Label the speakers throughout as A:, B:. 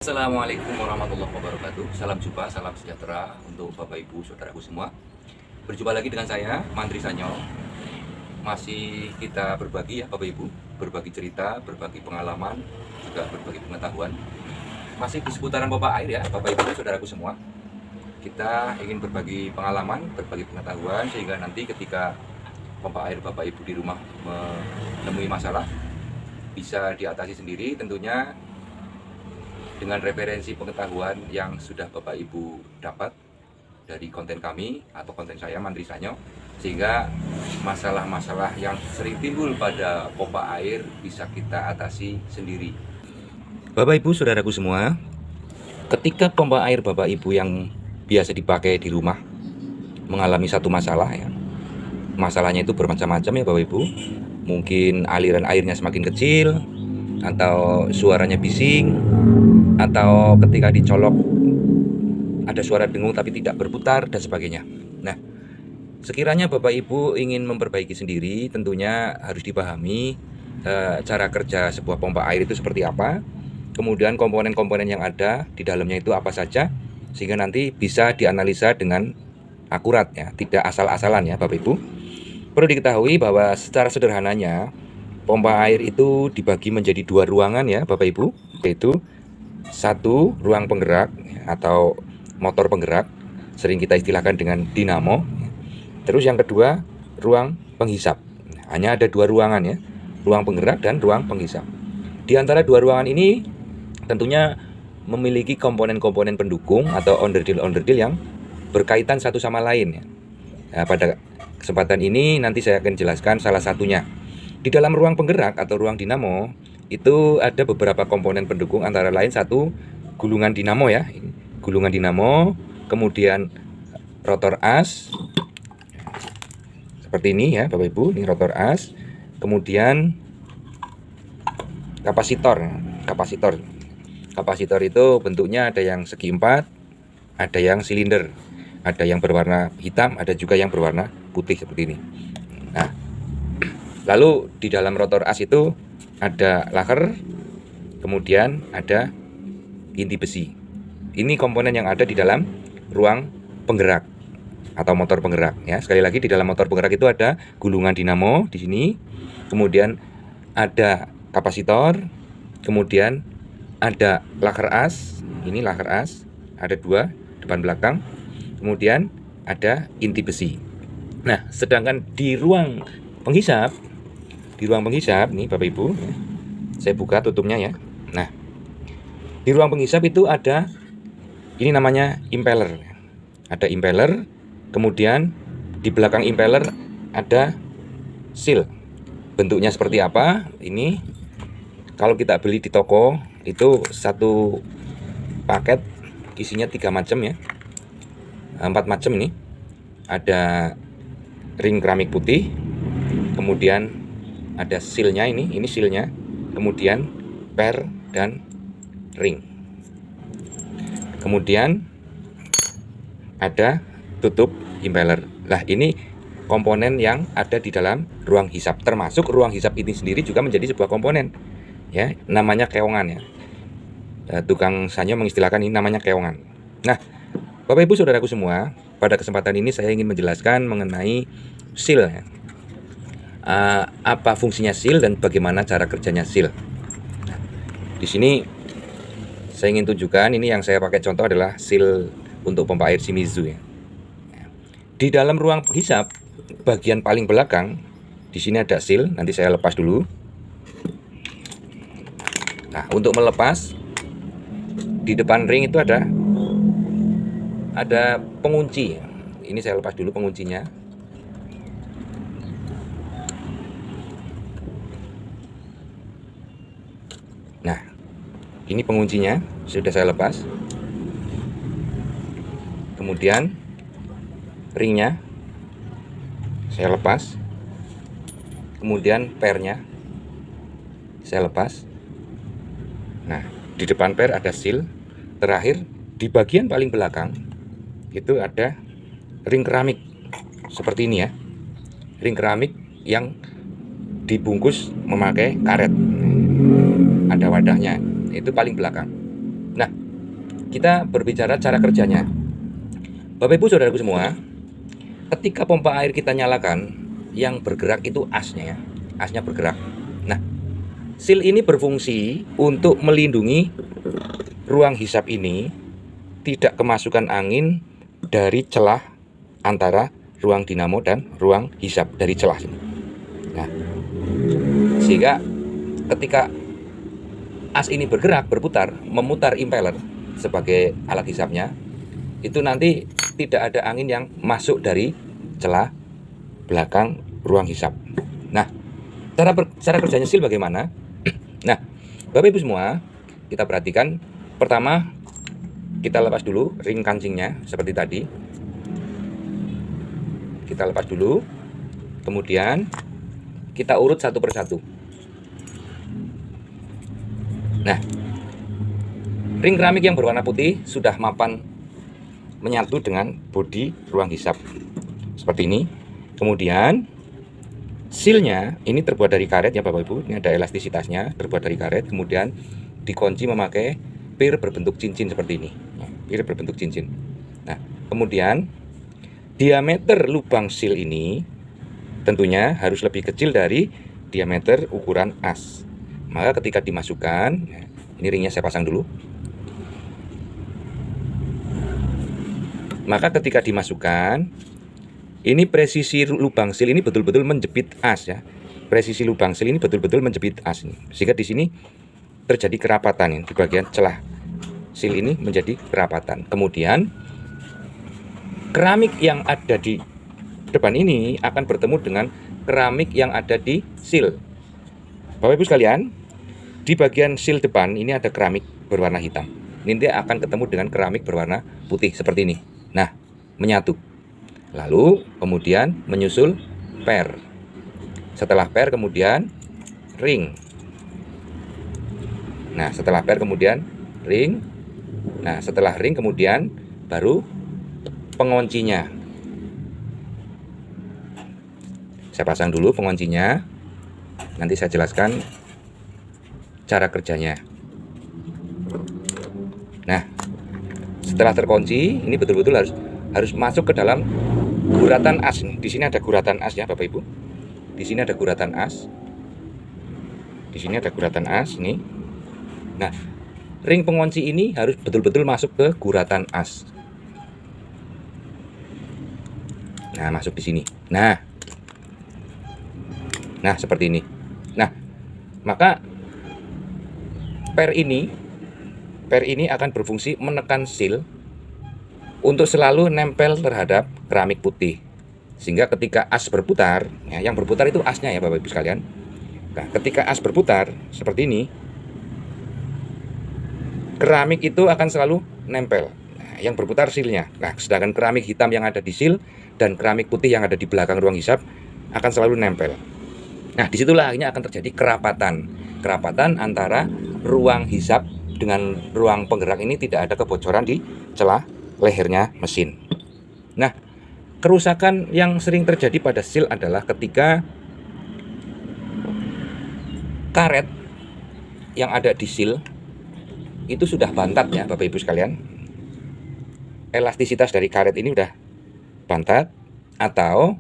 A: Assalamualaikum warahmatullahi wabarakatuh. Salam jumpa, salam sejahtera untuk Bapak Ibu saudaraku semua. Berjumpa lagi dengan saya, Mantri Sanyo. Masih kita berbagi ya Bapak Ibu, berbagi cerita, berbagi pengalaman, juga berbagi pengetahuan. Masih di seputaran pompa air ya Bapak Ibu saudaraku semua. Kita ingin berbagi pengalaman, berbagi pengetahuan, sehingga nanti ketika pompa air Bapak Ibu di rumah menemui masalah, bisa diatasi sendiri tentunya dengan referensi pengetahuan yang sudah Bapak Ibu dapat dari konten kami atau konten saya Mantri Sanyo, sehingga masalah-masalah yang sering timbul pada pompa air bisa kita atasi sendiri. Bapak Ibu saudaraku semua, ketika pompa air Bapak Ibu yang biasa dipakai di rumah mengalami satu masalah ya, masalahnya itu bermacam-macam ya Bapak Ibu. Mungkin aliran airnya semakin kecil, atau suaranya bising, atau ketika dicolok ada suara dengung tapi tidak berputar dan sebagainya. Nah, sekiranya Bapak Ibu ingin memperbaiki sendiri, tentunya harus dipahami cara kerja sebuah pompa air itu seperti apa, kemudian komponen-komponen yang ada di dalamnya itu apa saja, sehingga nanti bisa dianalisa dengan akurat ya, tidak asal-asalan ya Bapak Ibu. Perlu diketahui bahwa secara sederhananya pompa air itu dibagi menjadi dua ruangan ya Bapak Ibu, yaitu satu ruang penggerak atau motor penggerak, sering kita istilahkan dengan dinamo. Terus yang kedua ruang penghisap. Hanya ada dua ruangan ya, ruang penggerak dan ruang penghisap. Di antara dua ruangan ini tentunya memiliki komponen-komponen pendukung atau onderdil-onderdil yang berkaitan satu sama lain ya. Nah, pada kesempatan ini nanti saya akan jelaskan salah satunya. Di dalam ruang penggerak atau ruang dinamo itu ada beberapa komponen pendukung, antara lain satu gulungan dinamo ya, gulungan dinamo, kemudian rotor as seperti ini ya Bapak Ibu, ini rotor as, kemudian kapasitor itu bentuknya ada yang segi empat, ada yang silinder, ada yang berwarna hitam, ada juga yang berwarna putih seperti ini. Nah, lalu di dalam rotor as itu ada laker, kemudian ada inti besi. Ini komponen yang ada di dalam ruang penggerak atau motor penggerak ya. Sekali lagi, di dalam motor penggerak itu ada gulungan dinamo di sini, kemudian ada kapasitor, kemudian ada laker as. Ini laker as, ada dua, depan belakang. Kemudian ada inti besi. Nah, sedangkan di ruang penghisap, nih Bapak Ibu, saya buka tutupnya ya. Nah, di ruang penghisap itu ada, ini namanya impeller. Ada impeller, kemudian di belakang impeller ada seal. Bentuknya seperti apa? Ini kalau kita beli di toko itu satu paket isinya 3 macam ya, 4 macam ini. Ada ring keramik putih, kemudian ada sealnya, ini sealnya, kemudian per dan ring, kemudian ada tutup impeller. Nah, ini komponen yang ada di dalam ruang hisap, termasuk ruang hisap ini sendiri juga menjadi sebuah komponen ya, namanya keongan ya. Tukang Sanyo mengistilahkan ini namanya keongan. Nah, Bapak Ibu saudaraku semua, pada kesempatan ini saya ingin menjelaskan mengenai seal ya. Apa fungsinya seal dan bagaimana cara kerjanya seal. Di sini saya ingin tunjukkan, ini yang saya pakai contoh adalah seal untuk pompa air Shimizu ya. Di dalam ruang hisap bagian paling belakang di sini ada seal. Nanti saya lepas dulu. Nah, untuk melepas di depan ring itu ada pengunci. Ini saya lepas dulu penguncinya. Nah, ini penguncinya sudah saya lepas. Kemudian ringnya saya lepas. Kemudian pernya saya lepas. Nah, di depan per ada seal. Terakhir di bagian paling belakang itu ada ring keramik seperti ini ya. Ring keramik yang dibungkus memakai karet. Ada wadahnya, itu paling belakang. Nah, kita berbicara cara kerjanya. Bapak Ibu Saudaraku semua, ketika pompa air kita nyalakan, yang bergerak itu asnya ya. Asnya bergerak. Nah, seal ini berfungsi untuk melindungi ruang hisap ini tidak kemasukan angin dari celah antara ruang dinamo dan ruang hisap dari celah ini. Nah, sehingga ketika as ini bergerak, berputar, memutar impeller sebagai alat hisapnya, itu nanti tidak ada angin yang masuk dari celah belakang ruang hisap. Nah, cara kerjanya seal bagaimana? Nah, Bapak Ibu semua, kita perhatikan. Pertama, kita lepas dulu ring kancingnya seperti tadi. Kita lepas dulu, kemudian kita urut satu persatu. Nah, ring keramik yang berwarna putih sudah mapan menyatu dengan bodi ruang hisap seperti ini. Kemudian sealnya ini terbuat dari karet ya Bapak Ibu. Ini ada elastisitasnya, terbuat dari karet. Kemudian dikunci memakai pir berbentuk cincin seperti ini. Pir berbentuk cincin. Nah, kemudian diameter lubang seal ini tentunya harus lebih kecil dari diameter ukuran as. Maka ketika dimasukkan, ini ringnya saya pasang dulu. Maka ketika dimasukkan, ini presisi lubang seal ini betul-betul menjepit as ya. Presisi lubang seal ini betul-betul menjepit as ini. Sehingga di sini terjadi kerapatan di bagian celah seal ini menjadi kerapatan. Kemudian keramik yang ada di depan ini akan bertemu dengan keramik yang ada di seal. Bapak Ibu sekalian, di bagian seal depan ini ada keramik berwarna hitam. Nanti akan ketemu dengan keramik berwarna putih seperti ini. Nah, menyatu. Lalu kemudian menyusul per. Setelah per kemudian ring. Nah, setelah per kemudian ring. Nah, setelah ring kemudian baru penguncinya. Saya pasang dulu penguncinya. Nanti saya jelaskan cara kerjanya. Nah, setelah terkunci, ini betul-betul harus masuk ke dalam guratan as. Di sini ada guratan as ya, Bapak Ibu. Di sini ada guratan as. Di sini ada guratan as ini. Nah, ring pengunci ini harus betul-betul masuk ke guratan as. Nah, masuk di sini. Nah, seperti ini. Nah, maka per ini akan berfungsi menekan seal untuk selalu nempel terhadap keramik putih. Sehingga ketika as berputar, ya, yang berputar itu asnya ya Bapak Ibu sekalian. Nah, ketika as berputar seperti ini, keramik itu akan selalu nempel. Nah, yang berputar sealnya. Nah, sedangkan keramik hitam yang ada di seal dan keramik putih yang ada di belakang ruang hisap akan selalu nempel. Nah, disitulah akhirnya akan terjadi kerapatan antara ruang hisap dengan ruang penggerak ini, tidak ada kebocoran di celah lehernya mesin. Nah, kerusakan yang sering terjadi pada seal adalah ketika karet yang ada di seal itu sudah bantat ya Bapak Ibu sekalian. Elastisitas dari karet ini udah bantat atau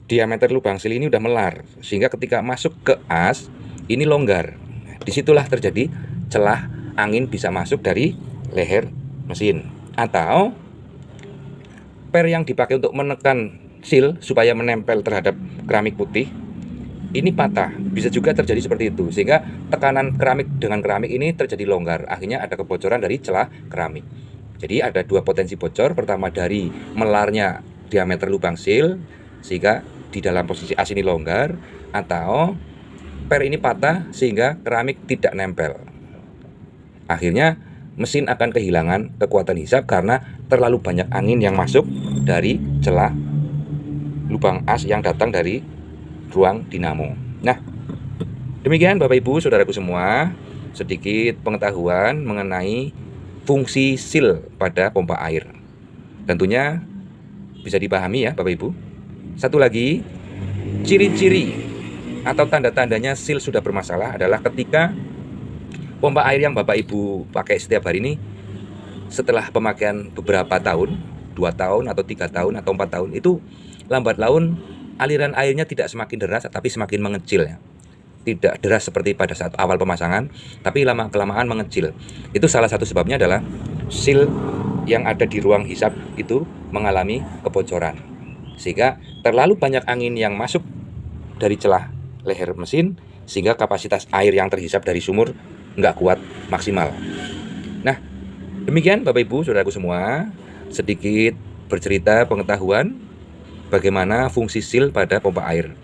A: diameter lubang seal ini udah melar, sehingga ketika masuk ke as ini longgar. Disitulah terjadi celah angin bisa masuk dari leher mesin, atau per yang dipakai untuk menekan seal supaya menempel terhadap keramik putih ini patah. Bisa juga terjadi seperti itu, sehingga tekanan keramik dengan keramik ini terjadi longgar, akhirnya ada kebocoran dari celah keramik. Jadi ada dua potensi bocor. Pertama dari melarnya diameter lubang seal sehingga di dalam posisi as ini longgar, atau per ini patah sehingga keramik tidak nempel. Akhirnya mesin akan kehilangan kekuatan hisap karena terlalu banyak angin yang masuk dari celah lubang as yang datang dari ruang dinamo. Nah, demikian Bapak Ibu Saudaraku semua, sedikit pengetahuan mengenai fungsi seal pada pompa air. Tentunya bisa dipahami ya Bapak Ibu. Satu lagi, ciri-ciri atau tanda-tandanya seal sudah bermasalah adalah ketika Pompa air yang Bapak Ibu pakai setiap hari ini, setelah pemakaian beberapa tahun, 2 tahun atau 3 tahun atau 4 tahun, itu lambat laun aliran airnya tidak semakin deras tapi semakin mengecil ya. Tidak deras seperti pada saat awal pemasangan, tapi lama-kelamaan mengecil. Itu salah satu sebabnya adalah seal yang ada di ruang hisap itu mengalami kebocoran. Sehingga terlalu banyak angin yang masuk dari celah leher mesin, sehingga kapasitas air yang terhisap dari sumur nggak kuat maksimal. Nah, demikian Bapak Ibu Saudaraku semua, sedikit bercerita pengetahuan bagaimana fungsi seal pada pompa air.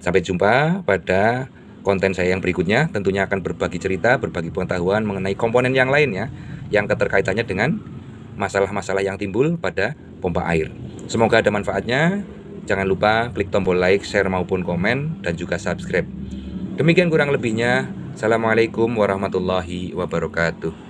A: Sampai jumpa pada konten saya yang berikutnya, tentunya akan berbagi cerita, berbagi pengetahuan mengenai komponen yang lainnya yang keterkaitannya dengan masalah-masalah yang timbul pada pompa air. Semoga ada manfaatnya. Jangan lupa klik tombol like, share maupun komen, dan juga subscribe. Demikian kurang lebihnya. Assalamualaikum warahmatullahi wabarakatuh.